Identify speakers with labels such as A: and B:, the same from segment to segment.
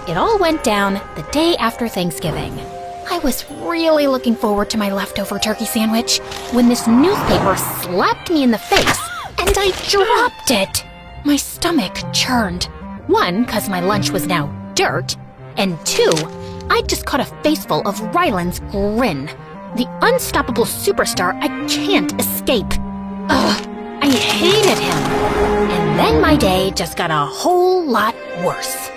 A: It all went down the day after Thanksgiving. I was really looking forward to my leftover turkey sandwich when this newspaper slapped me in the face and I dropped it. My stomach churned. 1, because my lunch was now dirt, and 2, I just caught a faceful of Ryland's grin. The unstoppable superstar I can't escape. Ugh, I hated him. And then my day just got a whole lot worse.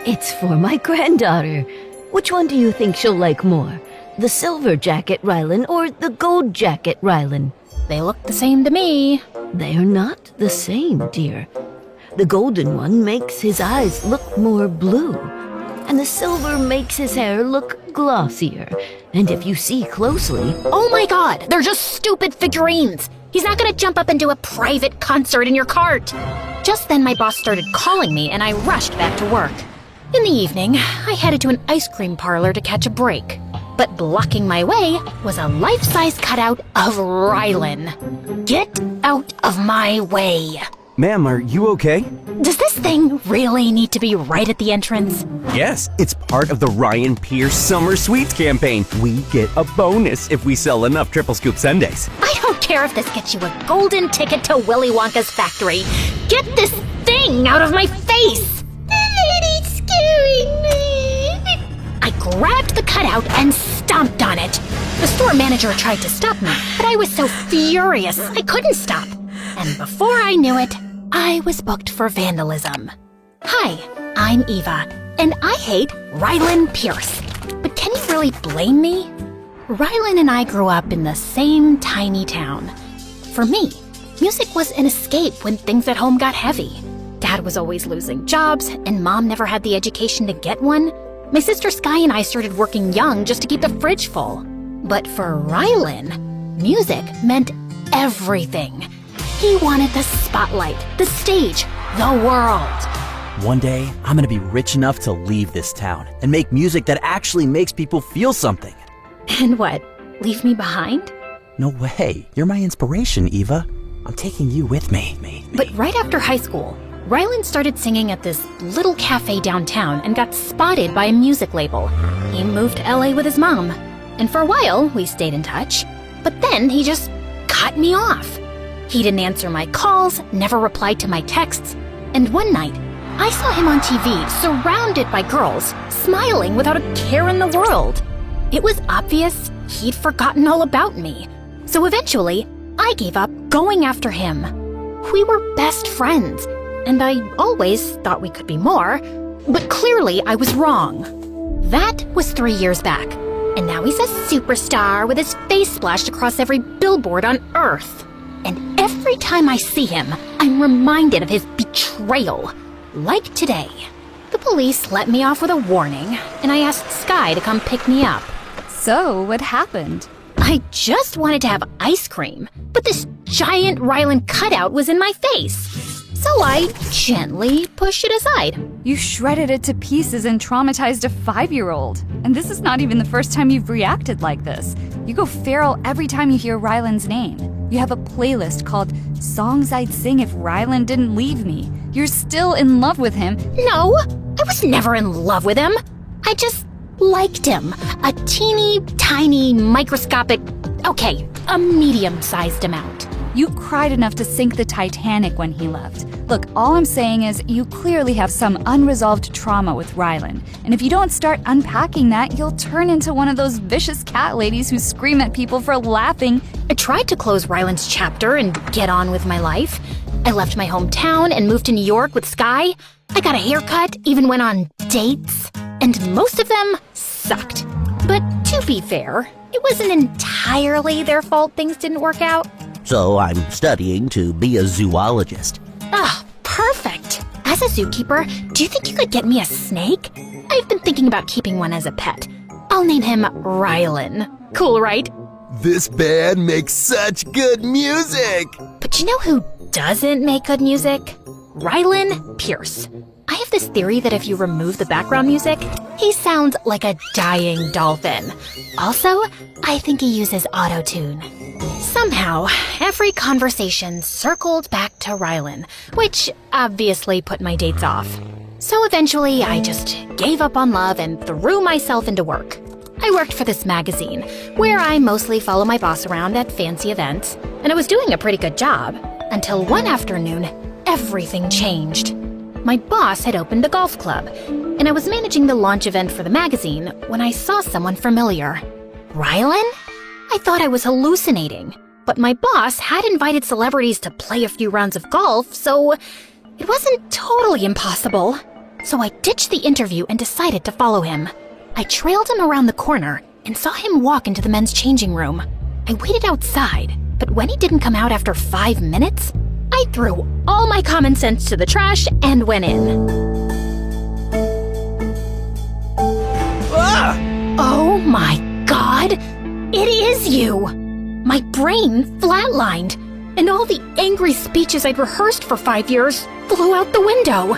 B: It's for my granddaughter. Which one do you think she'll like more? The silver jacket Rylan or the gold jacket Rylan?
A: They look the same to me.
B: They are not the same, dear. The golden one makes his eyes look more blue, and the silver makes his hair look glossier. And if you see closely...
A: Oh my god, they're just stupid figurines! He's not gonna jump up and do a private concert in your cart! Just then my boss started calling me and I rushed back to work. In the evening, I headed to an ice cream parlor to catch a break. But blocking my way was a life-size cutout of Rylan. Get out of my way!
C: Ma'am, are you okay?
A: Does this thing really need to be right at the entrance?
C: Yes, it's part of the Ryan Pierce Summer Sweets campaign. We get a bonus if we sell enough triple scoop sundaes.
A: I don't care if this gets you a golden ticket to Willy Wonka's factory. Get this thing out of my face! It's scaring me. I grabbed the cutout and stomped on it. The store manager tried to stop me, but I was so furious I couldn't stop. And before I knew it, I was booked for vandalism. Hi, I'm Eva, and I hate Rylan Pierce. But can you really blame me? Rylan and I grew up in the same tiny town. For me, music was an escape when things at home got heavy. Dad was always losing jobs, and Mom never had the education to get one. My sister Sky and I started working young just to keep the fridge full. But for Rylan, music meant everything. He wanted the spotlight, the stage, the world.
D: One day, I'm gonna be rich enough to leave this town and make music that actually makes people feel something.
A: And what, leave me behind?
D: No way. You're my inspiration, Eva. I'm taking you with me.
A: But right after high school, Rylan started singing at this little cafe downtown and got spotted by a music label. He moved to LA with his mom. And for a while, we stayed in touch. But then he just cut me off. He didn't answer my calls, never replied to my texts, and one night, I saw him on TV surrounded by girls, smiling without a care in the world. It was obvious he'd forgotten all about me. So eventually, I gave up going after him. We were best friends, and I always thought we could be more, but clearly I was wrong. That was 3 years back, and now he's a superstar with his face splashed across every billboard on Earth. And every time I see him, I'm reminded of his betrayal. Like today. The police let me off with a warning, and I asked Sky to come pick me up.
E: So, what happened?
A: I just wanted to have ice cream, but this giant Rylan cutout was in my face. So I gently pushed it aside.
E: You shredded it to pieces and traumatized a 5-year-old. And this is not even the first time you've reacted like this. You go feral every time you hear Rylan's name. You have a playlist called Songs I'd Sing If Rylan Didn't Leave Me. You're still in love with him.
A: No, I was never in love with him. I just liked him. A teeny, tiny, microscopic, a medium-sized amount.
E: You cried enough to sink the Titanic when he left. Look, all I'm saying is you clearly have some unresolved trauma with Rylan. And if you don't start unpacking that, you'll turn into one of those vicious cat ladies who scream at people for laughing.
A: I tried to close Rylan's chapter and get on with my life. I left my hometown and moved to New York with Sky. I got a haircut, even went on dates. And most of them sucked. But to be fair, it wasn't entirely their fault things didn't work out.
F: So I'm studying to be a zoologist.
A: Ah, perfect. As a zookeeper, do you think you could get me a snake? I've been thinking about keeping one as a pet. I'll name him Rylan. Cool, right?
G: This band makes such good music!
A: But you know who doesn't make good music? Rylan Pierce. I have this theory that if you remove the background music, he sounds like a dying dolphin. Also, I think he uses auto-tune. Somehow, every conversation circled back to Rylan, which obviously put my dates off. So eventually, I just gave up on love and threw myself into work. I worked for this magazine, where I mostly follow my boss around at fancy events, and I was doing a pretty good job, until one afternoon, everything changed. My boss had opened a golf club, and I was managing the launch event for the magazine when I saw someone familiar. Rylan? I thought I was hallucinating, but my boss had invited celebrities to play a few rounds of golf, so it wasn't totally impossible. So I ditched the interview and decided to follow him. I trailed him around the corner and saw him walk into the men's changing room. I waited outside, but when he didn't come out after 5 minutes, I threw all my common sense to the trash and went in. Oh my God! It is you! My brain flatlined, and all the angry speeches I'd rehearsed for 5 years flew out the window.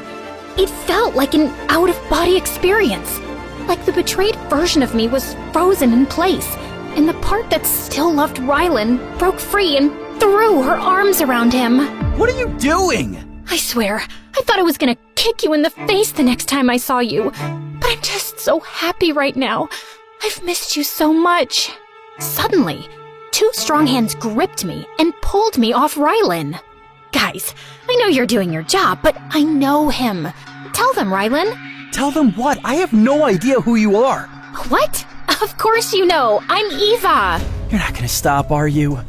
A: It felt like an out-of-body experience, like the betrayed version of me was frozen in place, and the part that still loved Rylan broke free and threw her arms around him.
D: What are you doing?
A: I swear, I thought I was gonna kick you in the face the next time I saw you, but I'm just so happy right now. I've missed you so much. Suddenly, 2 strong hands gripped me and pulled me off Rylan. Guys, I know you're doing your job, but I know him. Tell them, Rylan.
D: Tell them what? I have no idea who you are.
A: What? Of course you know. I'm Eva.
D: You're not gonna stop, are you?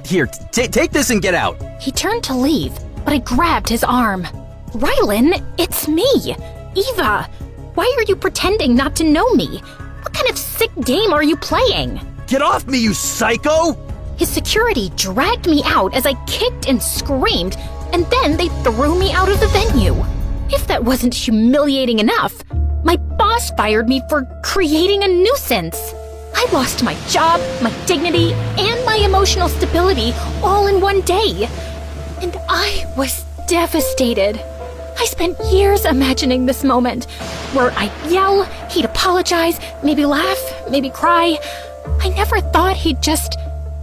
D: Here, take this and get out.
A: He turned to leave, but I grabbed his arm. Rylan, it's me, Eva. Why are you pretending not to know me? What kind of sick game are you playing?
D: Get off me, you psycho!
A: His security dragged me out as I kicked and screamed, and then they threw me out of the venue. If that wasn't humiliating enough, my boss fired me for creating a nuisance. I lost my job, my dignity, and my emotional stability all in one day. And I was devastated. I spent years imagining this moment, where I'd yell, he'd apologize, maybe laugh, maybe cry. I never thought he'd just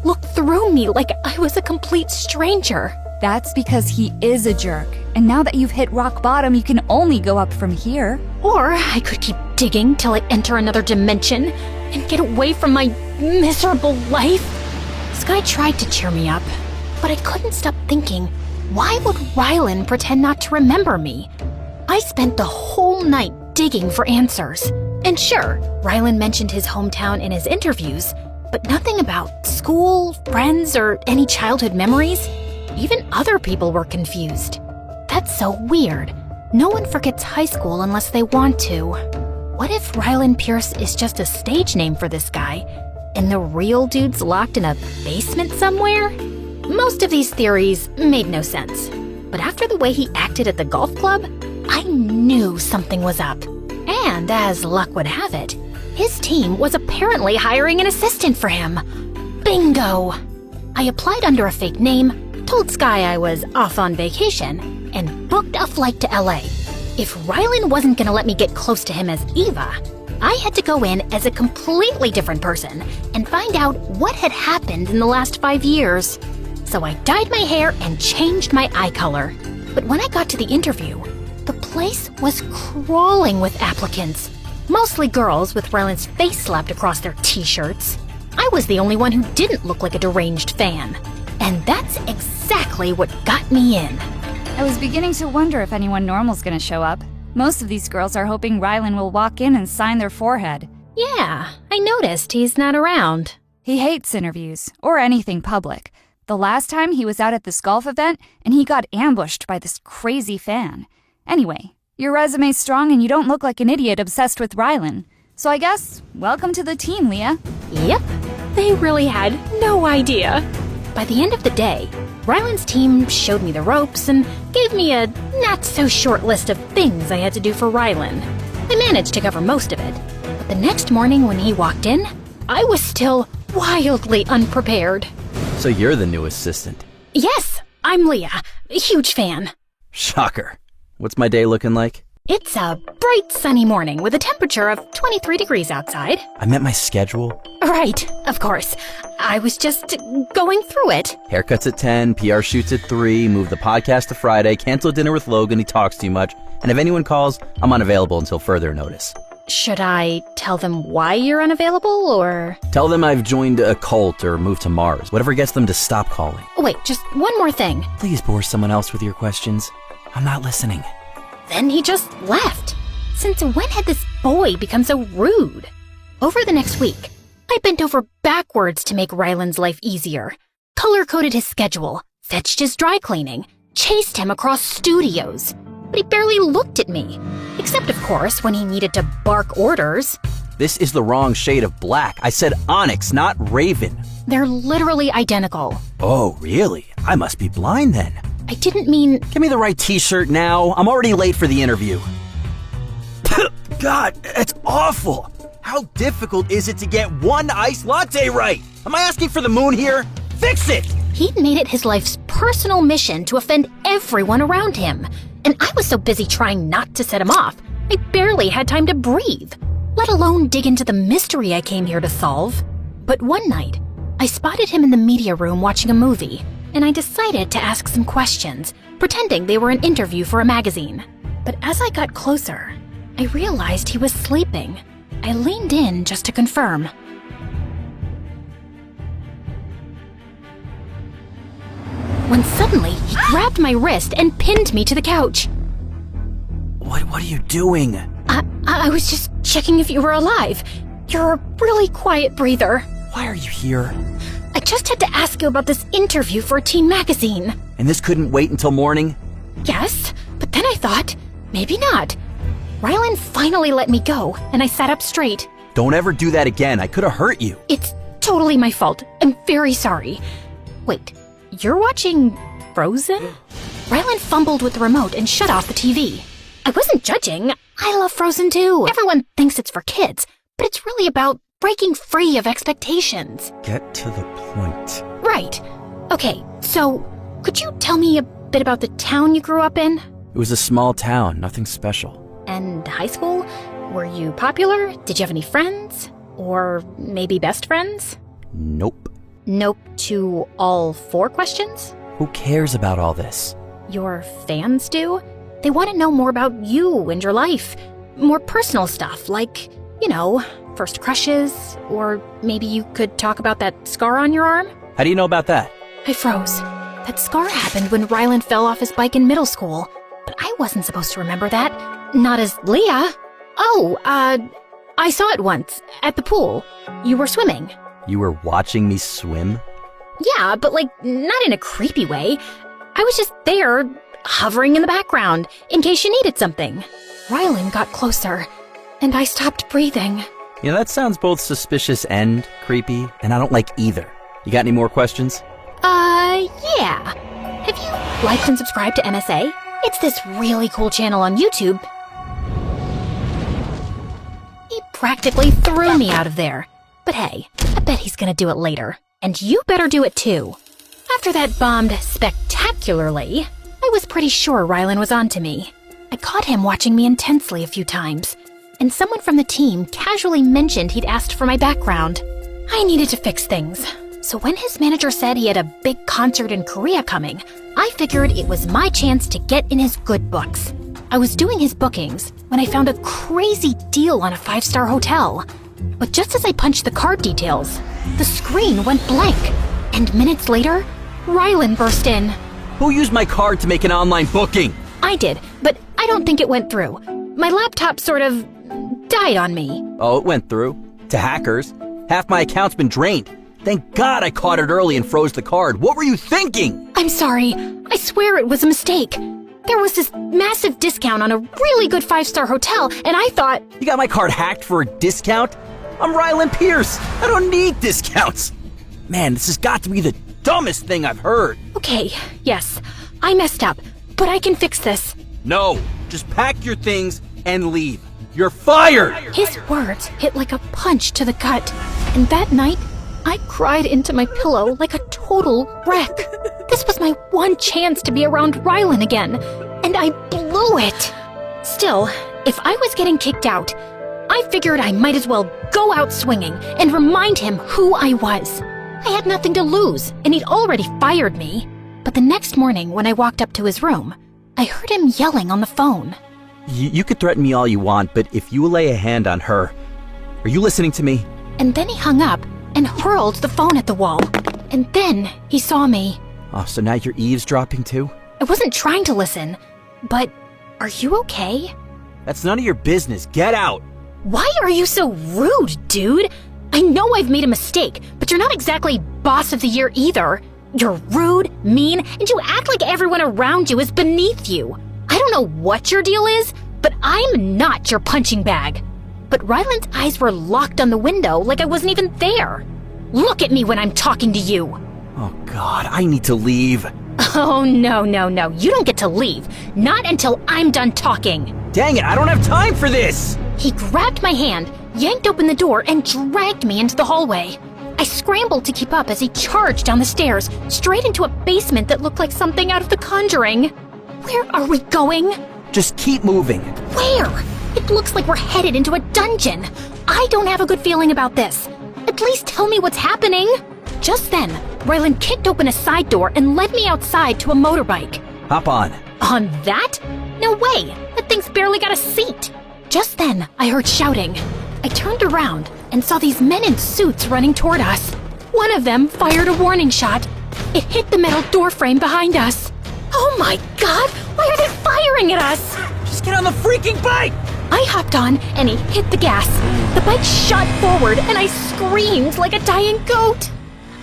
A: look through me like I was a complete stranger.
E: That's because he is a jerk. And now that you've hit rock bottom, you can only go up from here.
A: Or I could keep digging till I enter another dimension and get away from my miserable life. Sky tried to cheer me up, but I couldn't stop thinking, why would Rylan pretend not to remember me? I spent the whole night digging for answers. And sure, Rylan mentioned his hometown in his interviews, but nothing about school, friends, or any childhood memories. Even other people were confused. That's so weird. No one forgets high school unless they want to. What if Rylan Pierce is just a stage name for this guy, and the real dude's locked in a basement somewhere? Most of these theories made no sense. But after the way he acted at the golf club, I knew something was up. And as luck would have it, his team was apparently hiring an assistant for him. Bingo! I applied under a fake name, told Sky I was off on vacation, and booked a flight to LA. If Rylan wasn't gonna let me get close to him as Eva, I had to go in as a completely different person and find out what had happened in the last 5 years. So I dyed my hair and changed my eye color. But when I got to the interview, the place was crawling with applicants. Mostly girls with Rylan's face slapped across their t-shirts. I was the only one who didn't look like a deranged fan. And that's exactly what got me in.
E: I was beginning to wonder if anyone normal's gonna show up. Most of these girls are hoping Rylan will walk in and sign their forehead.
A: Yeah, I noticed he's not around.
E: He hates interviews, or anything public. The last time he was out at this golf event, and he got ambushed by this crazy fan. Anyway, your resume's strong and you don't look like an idiot obsessed with Rylan. So I guess, welcome to the team, Leah.
A: Yep, they really had no idea. By the end of the day, Rylan's team showed me the ropes and gave me a not-so-short list of things I had to do for Rylan. I managed to cover most of it, but the next morning when he walked in, I was still wildly unprepared.
D: So you're the new assistant.
A: Yes, I'm Leah, a huge fan.
D: Shocker. What's my day looking like?
A: It's a bright sunny morning with a temperature of 23 degrees outside.
D: I meant my schedule.
A: Right, of course. I was just going through it.
D: Haircuts at 10, PR shoots at 3, move the podcast to Friday, cancel dinner with Logan, he talks too much, and if anyone calls, I'm unavailable until further notice.
A: Should I tell them why you're unavailable, or...?
D: Tell them I've joined a cult or moved to Mars, whatever gets them to stop calling.
A: Wait, just one more thing.
D: Please bore someone else with your questions. I'm not listening.
A: Then he just left. Since when had this boy become so rude? Over the next week, I bent over backwards to make Ryland's life easier. Color-coded his schedule, fetched his dry cleaning, chased him across studios. But he barely looked at me. Except, of course, when he needed to bark orders.
D: This is the wrong shade of black. I said onyx, not raven.
A: They're literally identical.
D: Oh, really? I must be blind then.
A: I didn't mean...
D: Give me the right t-shirt now. I'm already late for the interview. God, that's awful. How difficult is it to get one iced latte right? Am I asking for the moon here? Fix it!
A: He'd made it his life's personal mission to offend everyone around him. And I was so busy trying not to set him off, I barely had time to breathe, let alone dig into the mystery I came here to solve. But one night, I spotted him in the media room watching a movie, and I decided to ask some questions, pretending they were an interview for a magazine. But as I got closer, I realized he was sleeping. I leaned in just to confirm. When suddenly, he grabbed my wrist and pinned me to the couch.
D: What are you doing?
A: I was just checking if you were alive. You're a really quiet breather.
D: Why are you here?
A: I just had to ask you about this interview for a teen magazine.
D: And this couldn't wait until morning?
A: Yes, but then I thought, maybe not. Ryland finally let me go, and I sat up straight.
D: Don't ever do that again. I could have hurt you.
A: It's totally my fault. I'm very sorry. Wait, you're watching Frozen? Ryland fumbled with the remote and shut off the TV. I wasn't judging. I love Frozen too. Everyone thinks it's for kids, but it's really about breaking free of expectations.
D: Get to the point.
A: Right. Okay, so could you tell me a bit about the town you grew up in?
D: It was a small town, nothing special.
A: And high school? Were you popular? Did you have any friends? Or maybe best friends?
D: Nope.
A: Nope to all 4 questions?
D: Who cares about all this?
A: Your fans do? They want to know more about you and your life. More personal stuff, like, you know, first crushes, or maybe you could talk about that scar on your arm?
D: How do you know about that?
A: I froze. That scar happened when Ryland fell off his bike in middle school. But I wasn't supposed to remember that. Not as Leah. Oh, I saw it once, at the pool. You were swimming.
D: You were watching me swim?
A: Yeah, but like, not in a creepy way. I was just there, hovering in the background, in case you needed something. Ryland got closer, and I stopped breathing.
D: Yeah, that sounds both suspicious and creepy, and I don't like either. You got any more questions?
A: Yeah. Have you liked and subscribed to MSA? It's this really cool channel on YouTube. He practically threw me out of there. But hey, I bet he's gonna do it later. And you better do it too. After that bombed spectacularly, I was pretty sure Ryland was onto me. I caught him watching me intensely a few times, and someone from the team casually mentioned he'd asked for my background. I needed to fix things, so when his manager said he had a big concert in Korea coming, I figured it was my chance to get in his good books. I was doing his bookings when I found a crazy deal on a 5-star hotel. But just as I punched the card details, the screen went blank, and minutes later, Ryland burst in.
D: Who used my card to make an online booking?
A: I did, but I don't think it went through. My laptop sort of died on me.
D: Oh, it went through. To hackers. Half my account's been drained. Thank God I caught it early and froze the card. What were you thinking?
A: I'm sorry. I swear it was a mistake. There was this massive discount on a really good 5-star hotel, and I thought...
D: You got my card hacked for a discount? I'm Ryland Pierce. I don't need discounts. Man, this has got to be the dumbest thing I've heard.
A: Okay, yes, I messed up, but I can fix this.
D: No, just pack your things and leave. You're fired!
A: His words hit like a punch to the gut, and that night, I cried into my pillow like a total wreck. This was my one chance to be around Ryland again, and I blew it. Still, if I was getting kicked out, I figured I might as well go out swinging and remind him who I was. I had nothing to lose, and he'd already fired me. But the next morning, when I walked up to his room, I heard him yelling on the phone.
D: You could threaten me all you want, but if you lay a hand on her... Are you listening to me?
A: And then he hung up and hurled the phone at the wall. And then he saw me.
D: Oh, so now you're eavesdropping too?
A: I wasn't trying to listen, but are you okay?
D: That's none of your business. Get out!
A: Why are you so rude, dude? I know I've made a mistake, but you're not exactly boss of the year either. You're rude, mean, and you act like everyone around you is beneath you. I don't know what your deal is, but I'm not your punching bag. But Ryland's eyes were locked on the window like I wasn't even there. Look at me when I'm talking to you.
D: Oh God, I need to leave.
A: Oh, no. You don't get to leave. Not until I'm done talking.
D: Dang it, I don't have time for this!
A: He grabbed my hand, yanked open the door, and dragged me into the hallway. I scrambled to keep up as he charged down the stairs, straight into a basement that looked like something out of The Conjuring. Where are we going?
D: Just keep moving.
A: Where? It looks like we're headed into a dungeon. I don't have a good feeling about this. At least tell me what's happening. Just then, Ryland kicked open a side door and led me outside to a motorbike.
D: Hop on.
A: On that? No way! That thing's barely got a seat. Just then, I heard shouting. I turned around and saw these men in suits running toward us. One of them fired a warning shot. It hit the metal doorframe behind us. Oh my God! Why are they firing at us?
D: Just get on the freaking bike!
A: I hopped on and he hit the gas. The bike shot forward and I screamed like a dying goat.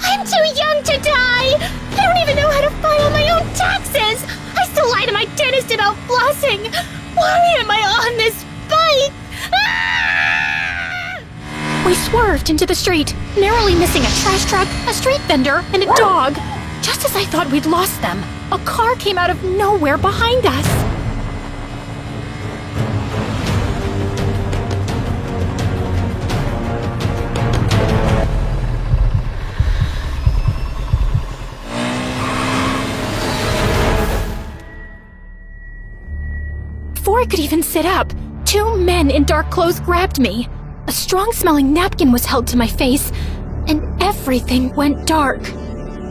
A: I'm too young to die! I don't even know how to file my own taxes! I still lie to my dentist about flossing! Why am I on this bike? Ah! We swerved into the street, narrowly missing a trash truck, a street vendor, and a dog. Just as I thought we'd lost them, a car came out of nowhere behind us. Before I could even sit up, two men in dark clothes grabbed me. A strong-smelling napkin was held to my face, and everything went dark.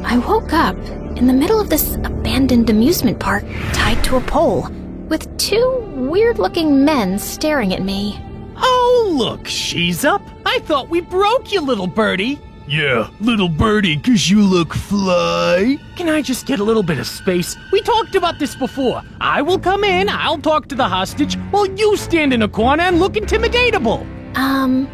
A: I woke up in the middle of this abandoned amusement park, tied to a pole, with two weird-looking men staring at me.
H: Oh, look, she's up. I thought we broke you, little birdie.
G: Yeah, little birdie, 'cause you look fly.
H: Can I just get a little bit of space? We talked about this before. I will come in, I'll talk to the hostage, while you stand in a corner and look intimidatable.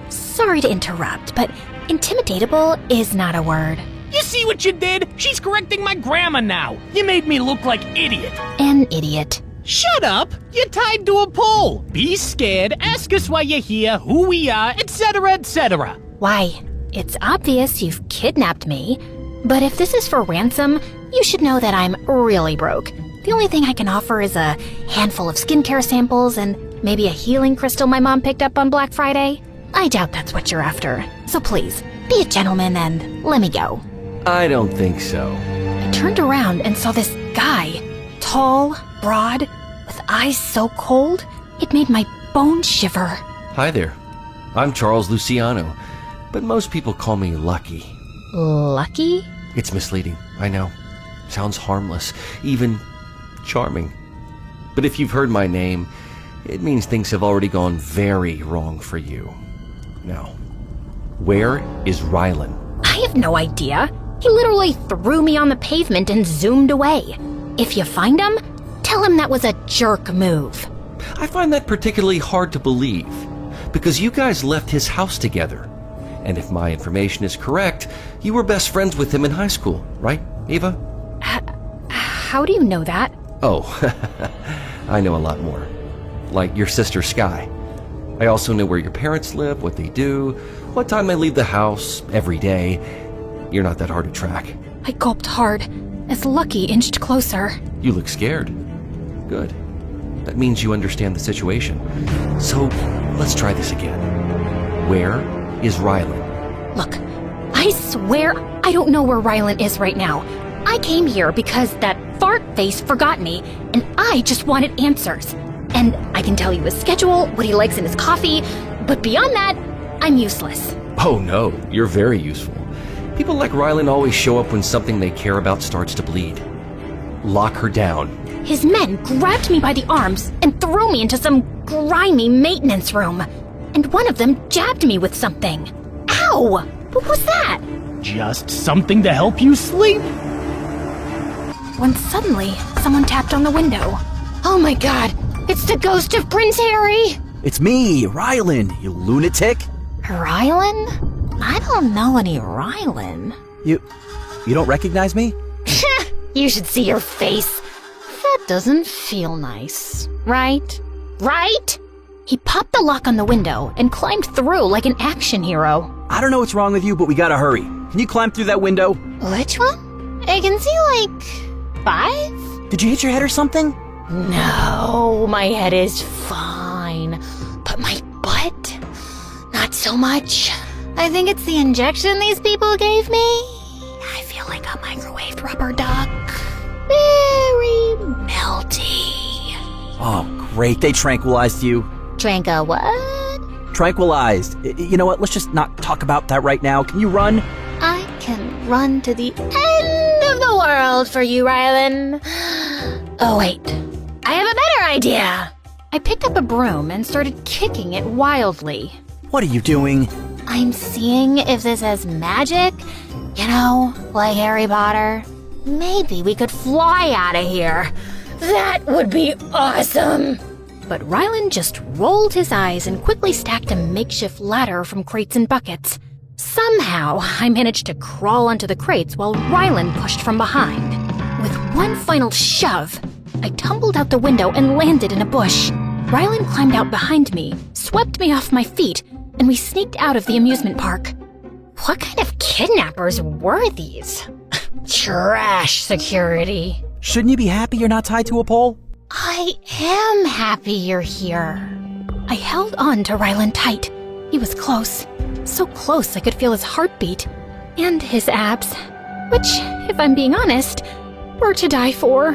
A: Sorry to interrupt, but intimidatable is not a word.
H: You see what you did? She's correcting my grammar now. You made me look like idiot.
A: An idiot.
H: Shut up! You're tied to a pole. Be scared, ask us why you're here, who we are, etc., etc.
A: Why, it's obvious you've kidnapped me, but if this is for ransom, you should know that I'm really broke. The only thing I can offer is a handful of skincare samples and maybe a healing crystal my mom picked up on Black Friday. I doubt that's what you're after, so please, be a gentleman and let me go.
C: I don't think so.
A: I turned around and saw this guy, tall, broad, with eyes so cold, it made my bones shiver.
I: Hi there. I'm Charles Luciano, but most people call me Lucky.
A: Lucky?
I: It's misleading, I know. Sounds harmless, even charming. But if you've heard my name, it means things have already gone very wrong for you. Now, where is Rylan?
A: I have no idea. He literally threw me on the pavement and zoomed away. If you find him, tell him that was a jerk move.
I: I find that particularly hard to believe, because you guys left his house together. And if my information is correct, you were best friends with him in high school, right, Eva?
A: How do you know that?
I: Oh, I know a lot more. Like your sister Sky. I also know where your parents live, what they do, what time they leave the house, every day. You're not that hard to track.
A: I gulped hard as Lucky inched closer.
I: You look scared. Good. That means you understand the situation. So, let's try this again. Where is Rylan?
A: Look, I swear I don't know where Rylan is right now. I came here because that fart face forgot me, and I just wanted answers. And I can tell you his schedule, what he likes in his coffee, but beyond that, I'm useless.
I: Oh no, you're very useful. People like Rylan always show up when something they care about starts to bleed. Lock her down.
A: His men grabbed me by the arms and threw me into some grimy maintenance room. And one of them jabbed me with something. Ow! What was that?
H: Just something to help you sleep?
A: When suddenly, someone tapped on the window. Oh my god, it's the ghost of Prince Harry!
D: It's me, Ryland, you lunatic.
A: Rylan? I don't know any Rylan.
D: You don't recognize me?
A: You should see your face. That doesn't feel nice, right? Right? He popped the lock on the window and climbed through like an action hero.
D: I don't know what's wrong with you, but we gotta hurry. Can you climb through that window?
A: Which one? I can see like 5?
D: Did you hit your head or something?
A: No, my head is fine. But my butt? Not so much. I think it's the injection these people gave me. I feel like a microwaved rubber duck. Very melty.
D: Oh, great. They tranquilized you.
A: Tranka what?
D: Tranquilized. You know what? Let's just not talk about that right now. Can you run?
A: I can run to the end of the world for you, Rylan. Oh, wait. I have a better idea. I picked up a broom and started kicking it wildly.
D: What are you doing?
A: I'm seeing if this has magic. You know, like Harry Potter. Maybe we could fly out of here. That would be awesome. But Rylan just rolled his eyes and quickly stacked a makeshift ladder from crates and buckets. Somehow, I managed to crawl onto the crates while Rylan pushed from behind. With one final shove, I tumbled out the window and landed in a bush. Rylan climbed out behind me, swept me off my feet, and we sneaked out of the amusement park. What kind of kidnappers were these? Trash security.
D: Shouldn't you be happy you're not tied to a pole?
A: I am happy you're here. I held on to Rylan tight. He was close. So close I could feel his heartbeat. And his abs. Which, if I'm being honest, were to die for.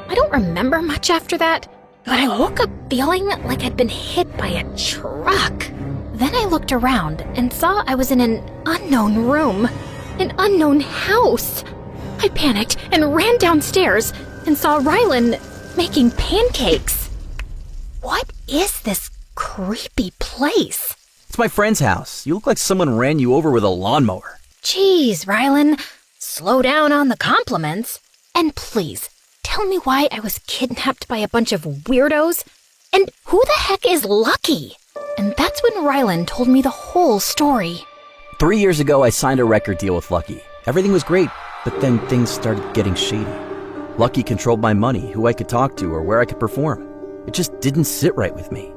A: I don't remember much after that, but I woke up feeling like I'd been hit by a truck. Then I looked around and saw I was in an unknown room, an unknown house. I panicked and ran downstairs and saw Rylan making pancakes. What is this creepy place?
D: It's my friend's house. You look like someone ran you over with a lawnmower.
A: Jeez, Rylan, slow down on the compliments. And please, tell me why I was kidnapped by a bunch of weirdos? And who the heck is Lucky? And that's when Rylan told me the whole story.
D: 3 years ago, I signed a record deal with Lucky. Everything was great, but then things started getting shady. Lucky controlled my money, who I could talk to, or where I could perform. It just didn't sit right with me.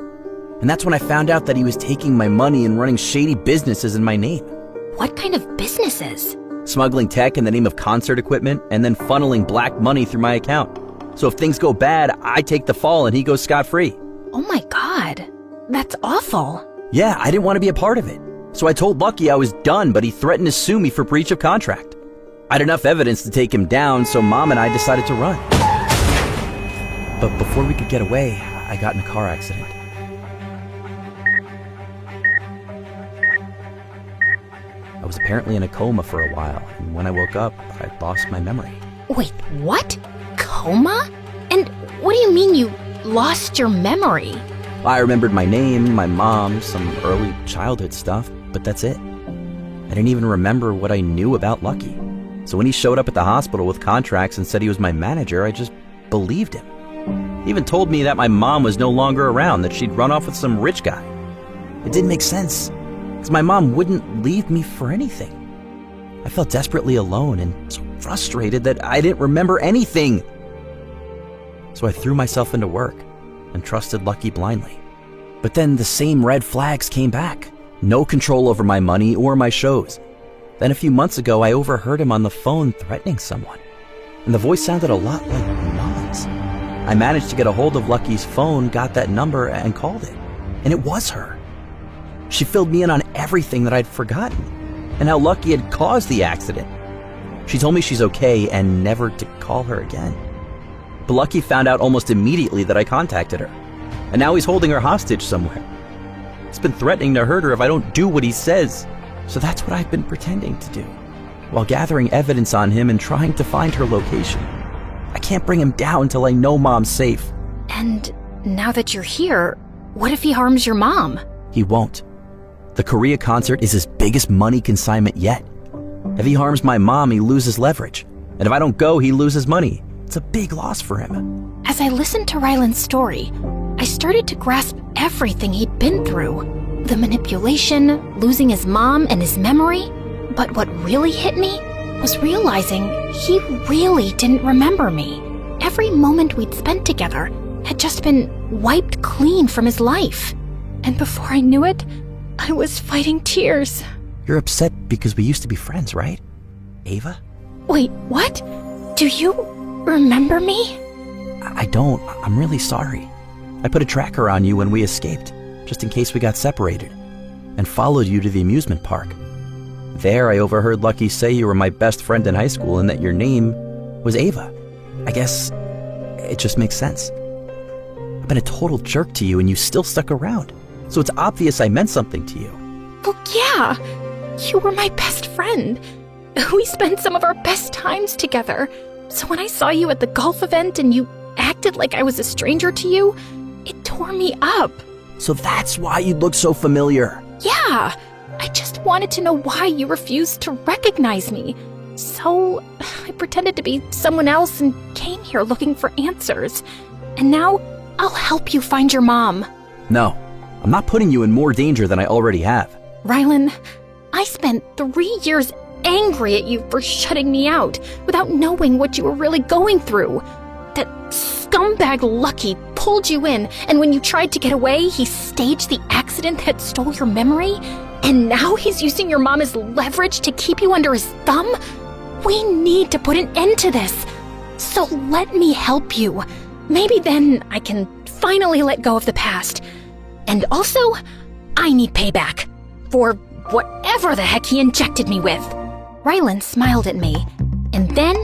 D: And that's when I found out that he was taking my money and running shady businesses in my name.
A: What kind of businesses?
D: Smuggling tech in the name of concert equipment, and then funneling black money through my account. So if things go bad, I take the fall and he goes scot-free.
A: Oh my god, that's awful.
D: Yeah, I didn't want to be a part of it. So I told Lucky I was done, but he threatened to sue me for breach of contract. I had enough evidence to take him down, so Mom and I decided to run. But before we could get away, I got in a car accident. I was apparently in a coma for a while, and when I woke up, I lost my memory.
A: Wait, what? Coma? And what do you mean you lost your memory?
D: I remembered my name, my mom, some early childhood stuff, but that's it. I didn't even remember what I knew about Lucky. So when he showed up at the hospital with contracts and said he was my manager, I just believed him. He even told me that my mom was no longer around, that she'd run off with some rich guy. It didn't make sense, because my mom wouldn't leave me for anything. I felt desperately alone and so frustrated that I didn't remember anything. So I threw myself into work and trusted Lucky blindly. But then the same red flags came back. No control over my money or my shows. Then a few months ago, I overheard him on the phone threatening someone. And the voice sounded a lot like Mom's. I managed to get a hold of Lucky's phone, got that number, and called it. And it was her. She filled me in on everything that I'd forgotten, and how Lucky had caused the accident. She told me she's okay and never to call her again. But Lucky found out almost immediately that I contacted her. And now he's holding her hostage somewhere. He's been threatening to hurt her if I don't do what he says. So that's what I've been pretending to do, while gathering evidence on him and trying to find her location. I can't bring him down till I know Mom's safe.
A: And now that you're here, what if he harms your mom?
D: He won't. The Korea concert is his biggest money consignment yet. If he harms my mom, he loses leverage. And if I don't go, he loses money. It's a big loss for him.
A: As I listened to Ryland's story, I started to grasp everything he'd been through. The manipulation, losing his mom and his memory. But what really hit me was realizing he really didn't remember me. Every moment we'd spent together had just been wiped clean from his life. And before I knew it, I was fighting tears.
D: You're upset because we used to be friends, right, Ava?
A: Wait, what? Do you remember me?
D: I don't. I'm really sorry. I put a tracker on you when we escaped, just in case we got separated, and followed you to the amusement park. There, I overheard Lucky say you were my best friend in high school and that your name was Ava. I guess it just makes sense. I've been a total jerk to you and you still stuck around, so it's obvious I meant something to you.
A: Well, yeah. You were my best friend. We spent some of our best times together. So when I saw you at the golf event and you acted like I was a stranger to you, it tore me up.
D: So that's why you look so familiar.
A: Yeah. I just wanted to know why you refused to recognize me. So I pretended to be someone else and came here looking for answers. And now I'll help you find your mom.
D: No, I'm not putting you in more danger than I already have.
A: Rylan, I spent 3 years angry at you for shutting me out without knowing what you were really going through. That scumbag Lucky pulled you in, and when you tried to get away, he staged the accident that stole your memory, and now he's using your mom as leverage to keep you under his thumb? We need to put an end to this. So let me help you. Maybe then I can finally let go of the past. And also, I need payback for whatever the heck he injected me with. Rylan smiled at me, and then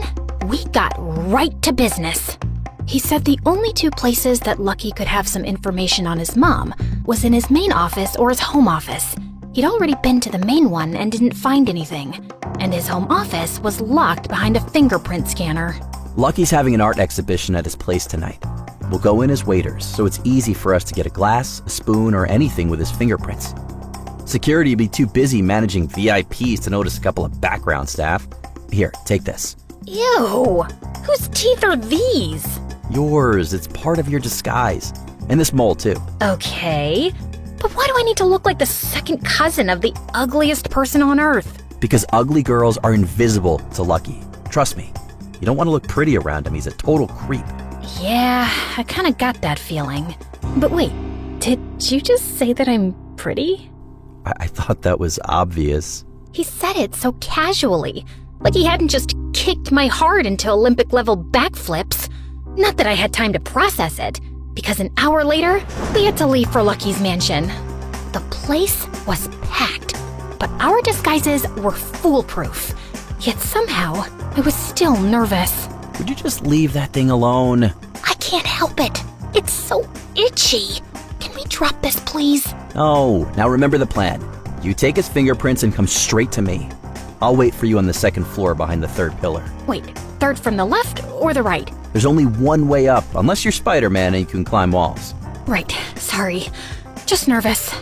A: we got right to business. He said the only two places that Lucky could have some information on his mom was in his main office or his home office. He'd already been to the main one and didn't find anything, and his home office was locked behind a fingerprint scanner.
D: Lucky's having an art exhibition at his place tonight. We'll go in as waiters, so it's easy for us to get a glass, a spoon, or anything with his fingerprints. Security would be too busy managing VIPs to notice a couple of background staff. Here, take this.
A: Ew! Whose teeth are these?
D: Yours. It's part of your disguise. And this mole, too.
A: Okay. But why do I need to look like the second cousin of the ugliest person on Earth?
D: Because ugly girls are invisible to Lucky. Trust me. You don't want to look pretty around him. He's a total creep.
A: Yeah, I kind of got that feeling. But wait, did you just say that I'm pretty?
D: I thought that was obvious.
A: He said it so casually, like he hadn't just kicked my heart into Olympic-level backflips. Not that I had time to process it, because an hour later, we had to leave for Lucky's mansion. The place was packed, but our disguises were foolproof. Yet somehow, I was still nervous.
D: Would you just leave that thing alone?
A: I can't help it. It's so itchy. Can we drop this, please?
D: Oh, now remember the plan. You take his fingerprints and come straight to me. I'll wait for you on the second floor behind the third pillar.
A: Wait, third from the left or the right?
D: There's only one way up, unless you're Spider-Man and you can climb walls.
A: Right, sorry. Just nervous.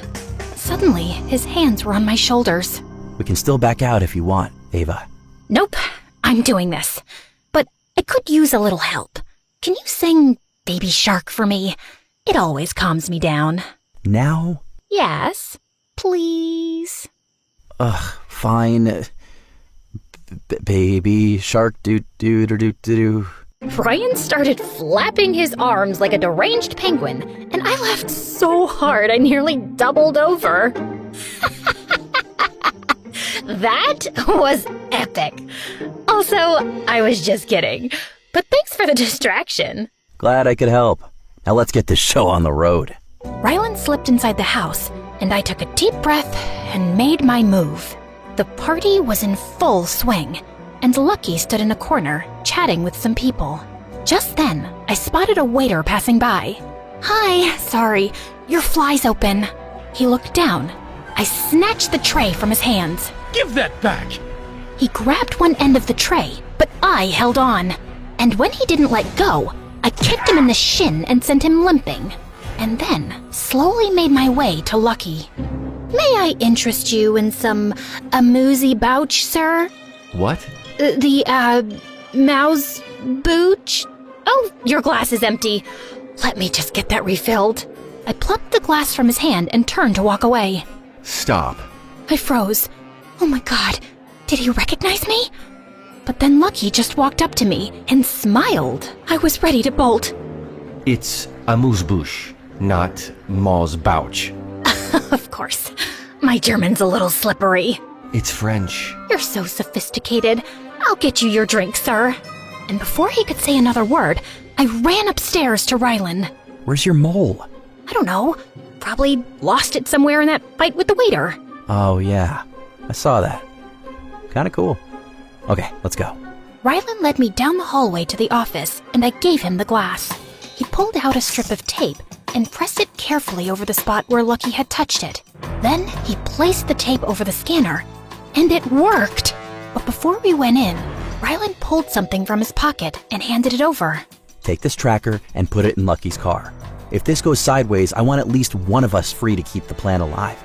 A: Suddenly, his hands were on my shoulders.
D: We can still back out if you want, Ava.
A: Nope, I'm doing this. But I could use a little help. Can you sing Baby Shark for me? It always calms me down.
D: Now?
A: Yes, please.
D: Ugh, fine. Baby shark doo.
A: Ryan started flapping his arms like a deranged penguin, and I laughed so hard I nearly doubled over. That was epic. Also, I was just kidding. But thanks for the distraction.
D: Glad I could help. Now let's get this show on the road.
A: Rylan slipped inside the house, and I took a deep breath and made my move. The party was in full swing, and Lucky stood in a corner, chatting with some people. Just then, I spotted a waiter passing by. "Hi, sorry, your fly's open." He looked down. I snatched the tray from his hands.
H: Give that back!
A: He grabbed one end of the tray, but I held on. And when he didn't let go, I kicked him in the shin and sent him limping. And then slowly made my way to Lucky. "May I interest you in some amuse-bouche, sir?"
I: What?
A: Mouse booch? Oh, your glass is empty. Let me just get that refilled. I plucked the glass from his hand and turned to walk away.
I: Stop.
A: I froze. Oh my God, did he recognize me? But then Lucky just walked up to me and smiled. I was ready to bolt.
I: It's amuse-bouche, not Maus-Bouch.
A: Of course. My German's a little slippery.
I: It's French.
A: You're so sophisticated. I'll get you your drink, sir. And before he could say another word, I ran upstairs to Rylan.
D: Where's your mole?
A: I don't know. Probably lost it somewhere in that fight with the waiter.
D: Oh, yeah. I saw that. Kinda cool. Okay, let's go.
A: Rylan led me down the hallway to the office, and I gave him the glass. He pulled out a strip of tape and pressed it carefully over the spot where Lucky had touched it. Then he placed the tape over the scanner, and it worked! But before we went in, Rylan pulled something from his pocket and handed it over.
D: Take this tracker and put it in Lucky's car. If this goes sideways, I want at least one of us free to keep the plan alive.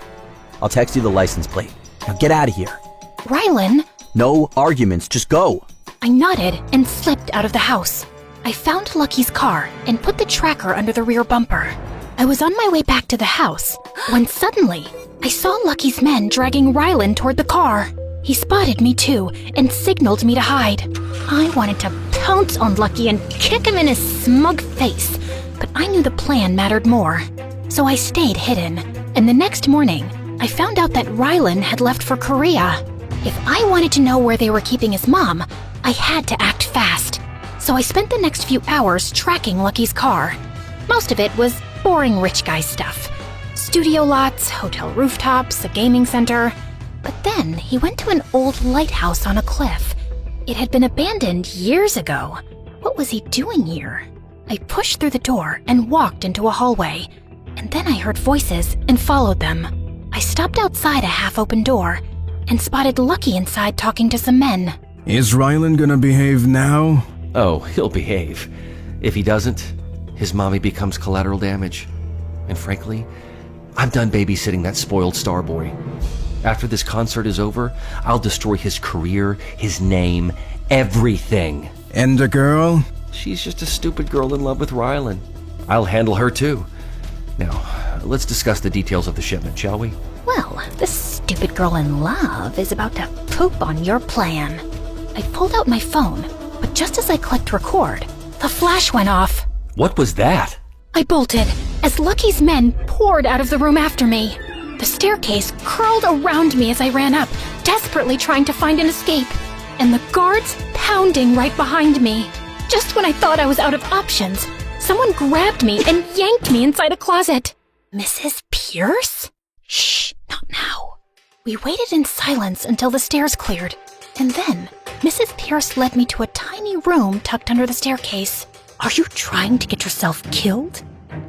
D: I'll text you the license plate. Now get out of here.
A: Rylan!
D: No arguments, just go!
A: I nodded and slipped out of the house. I found Lucky's car and put the tracker under the rear bumper. I was on my way back to the house when suddenly I saw Lucky's men dragging Rylan toward the car. He spotted me too and signaled me to hide. I wanted to pounce on Lucky and kick him in his smug face, but I knew the plan mattered more. So I stayed hidden, and the next morning, I found out that Rylan had left for Korea. If I wanted to know where they were keeping his mom, I had to act fast. So I spent the next few hours tracking Lucky's car. Most of it was boring rich guy stuff. Studio lots, hotel rooftops, a gaming center. But then he went to an old lighthouse on a cliff. It had been abandoned years ago. What was he doing here? I pushed through the door and walked into a hallway. And then I heard voices and followed them. I stopped outside a half-open door and spotted Lucky inside talking to some men.
J: Is Rylan gonna behave now?
I: Oh, he'll behave. If he doesn't, his mommy becomes collateral damage. And frankly, I'm done babysitting that spoiled star boy. After this concert is over, I'll destroy his career, his name, everything.
J: And the girl?
I: She's just a stupid girl in love with Rylan. I'll handle her too. Now, let's discuss the details of the shipment, shall we?
A: Well, this stupid girl in love is about to poop on your plan. I pulled out my phone, but just as I clicked record, the flash went off.
I: What was that?
A: I bolted as Lucky's men poured out of the room after me. The staircase curled around me as I ran up, desperately trying to find an escape, and the guards pounding right behind me. Just when I thought I was out of options, someone grabbed me and yanked me inside a closet. Mrs. Pierce? Shh, not now. We waited in silence until the stairs cleared, and then Mrs. Pierce led me to a tiny room tucked under the staircase. Are you trying to get yourself killed?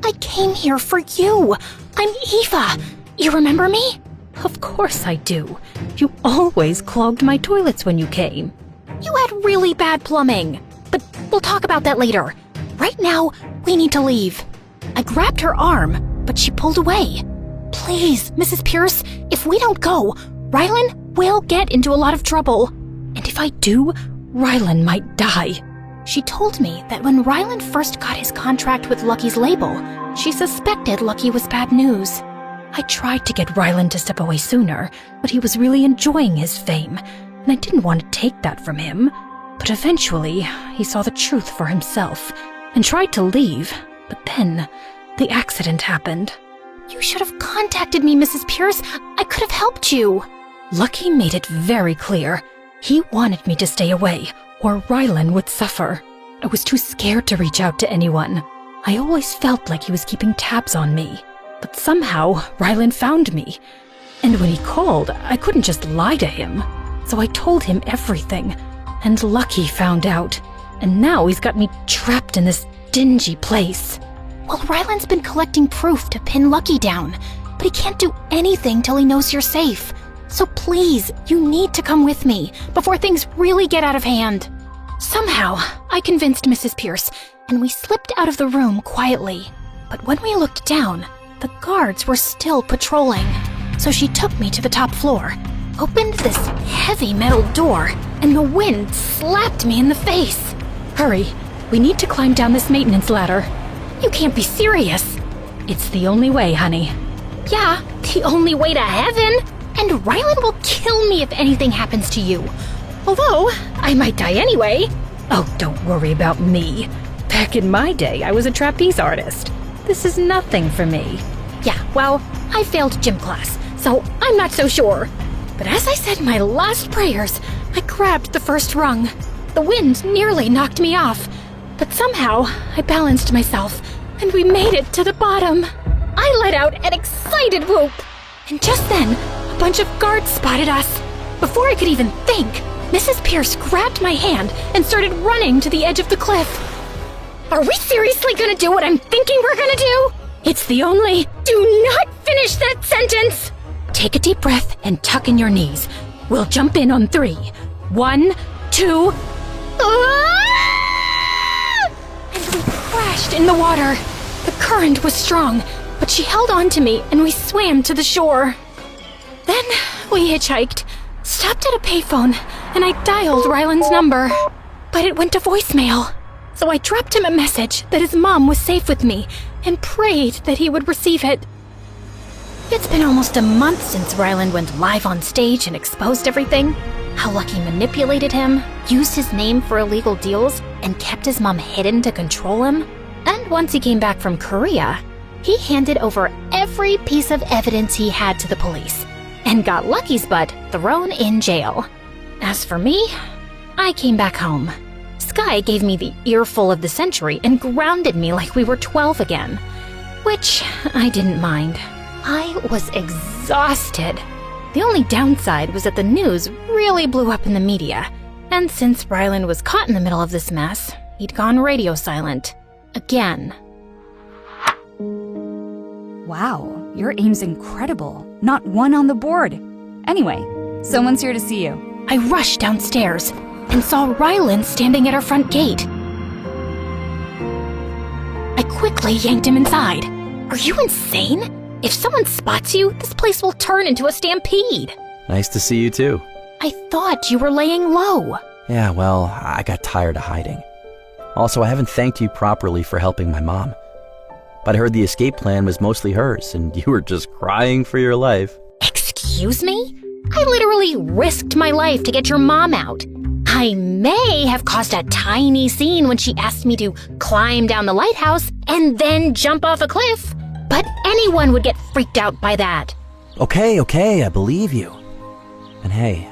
A: I came here for you. I'm Eva. You remember me? Of course I do. You always clogged my toilets when you came. You had really bad plumbing. But we'll talk about that later. Right now, we need to leave. I grabbed her arm, but she pulled away. Please, Mrs. Pierce, if we don't go, Rylan will get into a lot of trouble. And if I do, Rylan might die. She told me that when Rylan first got his contract with Lucky's label, she suspected Lucky was bad news. I tried to get Rylan to step away sooner, but he was really enjoying his fame, and I didn't want to take that from him. But eventually, he saw the truth for himself and tried to leave, but then the accident happened. You should have contacted me, Mrs. Pierce. I could have helped you. Lucky made it very clear. He wanted me to stay away, or Rylan would suffer. I was too scared to reach out to anyone. I always felt like he was keeping tabs on me. But somehow, Rylan found me. And when he called, I couldn't just lie to him. So I told him everything. And Lucky found out. And now he's got me trapped in this dingy place. Well, Ryland's been collecting proof to pin Lucky down, but he can't do anything till he knows you're safe. So please, you need to come with me before things really get out of hand. Somehow, I convinced Mrs. Pierce, and we slipped out of the room quietly. But when we looked down, the guards were still patrolling. So she took me to the top floor, opened this heavy metal door, and the wind slapped me in the face. Hurry, we need to climb down this maintenance ladder. You can't be serious. It's the only way, honey. Yeah, the only way to heaven. And Ryland will kill me if anything happens to you. Although, I might die anyway. Oh, don't worry about me. Back in my day, I was a trapeze artist. This is nothing for me. Yeah, well, I failed gym class, so I'm not so sure. But as I said my last prayers, I grabbed the first rung. The wind nearly knocked me off, but somehow I balanced myself, and we made it to the bottom. I let out an excited whoop, and just then, a bunch of guards spotted us. Before I could even think, Mrs. Pierce grabbed my hand and started running to the edge of the cliff. Are we seriously gonna do what I'm thinking we're gonna do? It's the only... Do not finish that sentence! Take a deep breath and tuck in your knees. We'll jump in on 3. 1, 2... And we crashed in the water. The current was strong, but she held on to me and we swam to the shore. Then we hitchhiked, stopped at a payphone, and I dialed Ryland's number. But it went to voicemail. So I dropped him a message that his mom was safe with me and prayed that he would receive it. It's been almost a month since Ryland went live on stage and exposed everything. How Lucky manipulated him, used his name for illegal deals, and kept his mom hidden to control him. And once he came back from Korea, he handed over every piece of evidence he had to the police and got Lucky's butt thrown in jail. As for me, I came back home. Sky gave me the earful of the century and grounded me like we were 12 again, which I didn't mind. I was exhausted. The only downside was that the news really blew up in the media, and since Ryland was caught in the middle of this mess, he'd gone radio silent. Again.
E: Wow, your aim's incredible. Not one on the board. Anyway, someone's here to see you.
A: I rushed downstairs and saw Ryland standing at our front gate. I quickly yanked him inside. Are you insane? If someone spots you, this place will turn into a stampede.
D: Nice to see you too.
A: I thought you were laying low.
D: Yeah, well, I got tired of hiding. Also, I haven't thanked you properly for helping my mom. But I heard the escape plan was mostly hers, and you were just crying for your life.
A: Excuse me? I literally risked my life to get your mom out. I may have caused a tiny scene when she asked me to climb down the lighthouse and then jump off a cliff. But anyone would get freaked out by that.
D: Okay, I believe you. And hey,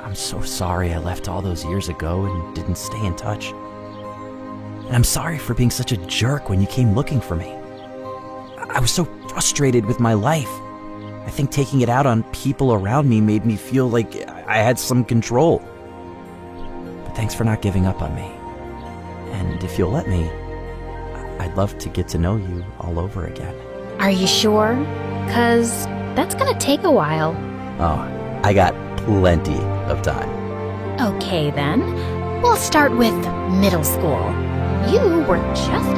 D: I'm so sorry I left all those years ago and didn't stay in touch. And I'm sorry for being such a jerk when you came looking for me. I was so frustrated with my life. I think taking it out on people around me made me feel like I had some control. But thanks for not giving up on me. And if you'll let me, I'd love to get to know you all over again.
A: Are you sure? 'Cause that's gonna take a while.
D: Oh, I got plenty of time.
A: Okay then, we'll start with middle school. You were just...